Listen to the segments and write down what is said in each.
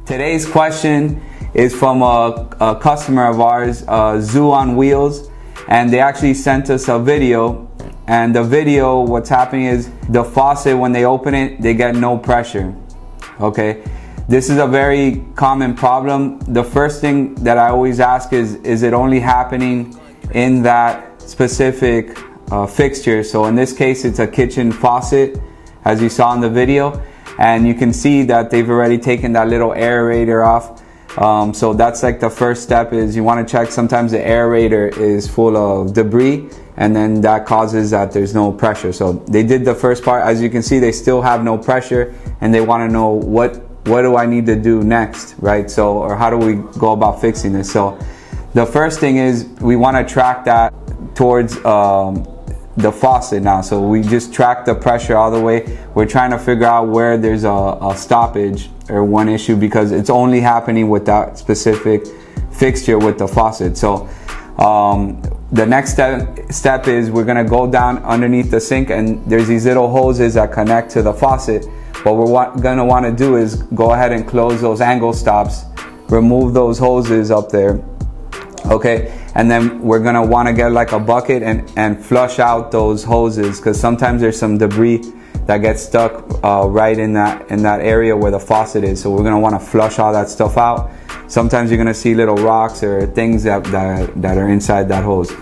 Today's question is from a customer of ours, Zoo on Wheels, and they actually sent us a video. And the video, what's happening is the faucet, when they open it, they get no pressure. Okay, this is a very common problem. The first thing that I always ask is it only happening in that specific fixture? So in this case, it's a kitchen faucet, as you saw in the video. And you can see that they've already taken that little aerator off. So that's like the first step, is you want to check. Sometimes the aerator is full of debris, and then that causes that there's no pressure. So they did the first part. As you can see, they still have no pressure, and they want to know what do I need to do next, right? So, or how do we go about fixing this? So the first thing is we want to track that towards the faucet now. So we just track the pressure all the way. We're trying to figure out where there's a stoppage or one issue, because it's only happening with that specific fixture with the faucet. So the next step is we're gonna go down underneath the sink, and there's these little hoses that connect to the faucet. What we're gonna wanna do is go ahead and close those angle stops, remove those hoses up there. Okay, and then we're gonna wanna get like a bucket and flush out those hoses, because sometimes there's some debris that gets stuck right in that area where the faucet is. So we're gonna wanna flush all that stuff out. Sometimes you're gonna see little rocks or things that are inside that hose.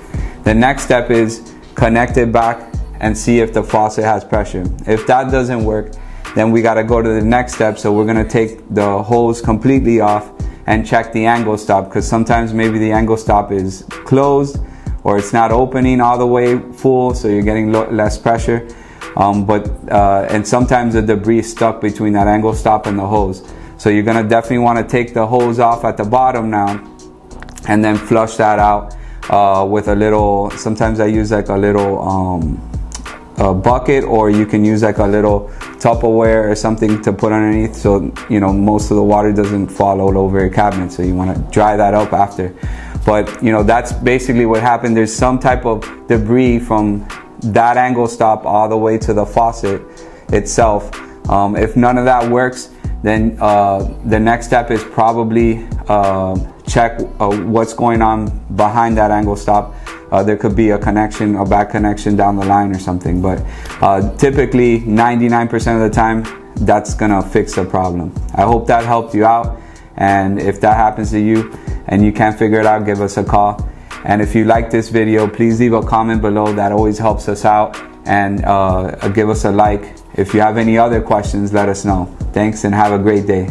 The next step is connect it back and see if the faucet has pressure. If that doesn't work, then we gotta go to the next step. So we're gonna take the hose completely off and check the angle stop, because sometimes maybe the angle stop is closed or it's not opening all the way full, so you're getting less pressure. And sometimes the debris is stuck between that angle stop and the hose. So you're gonna definitely wanna take the hose off at the bottom now, and then flush that out with a little, sometimes I use like a little bucket, or you can use like a little Tupperware or something to put underneath, so you know most of the water doesn't fall all over your cabinet. So you want to dry that up after. But you know, that's basically what happened. There's some type of debris from that angle stop all the way to the faucet itself. If none of that works, then the next step is probably check what's going on behind that angle stop. There could be a connection, a back connection down the line or something, but typically 99% of the time that's gonna fix the problem. I hope that helped you out, and if that happens to you and you can't figure it out, give us a call. And if you like this video, please leave a comment below. That always helps us out, and give us a like. If you have any other questions, let us know. Thanks, and have a great day.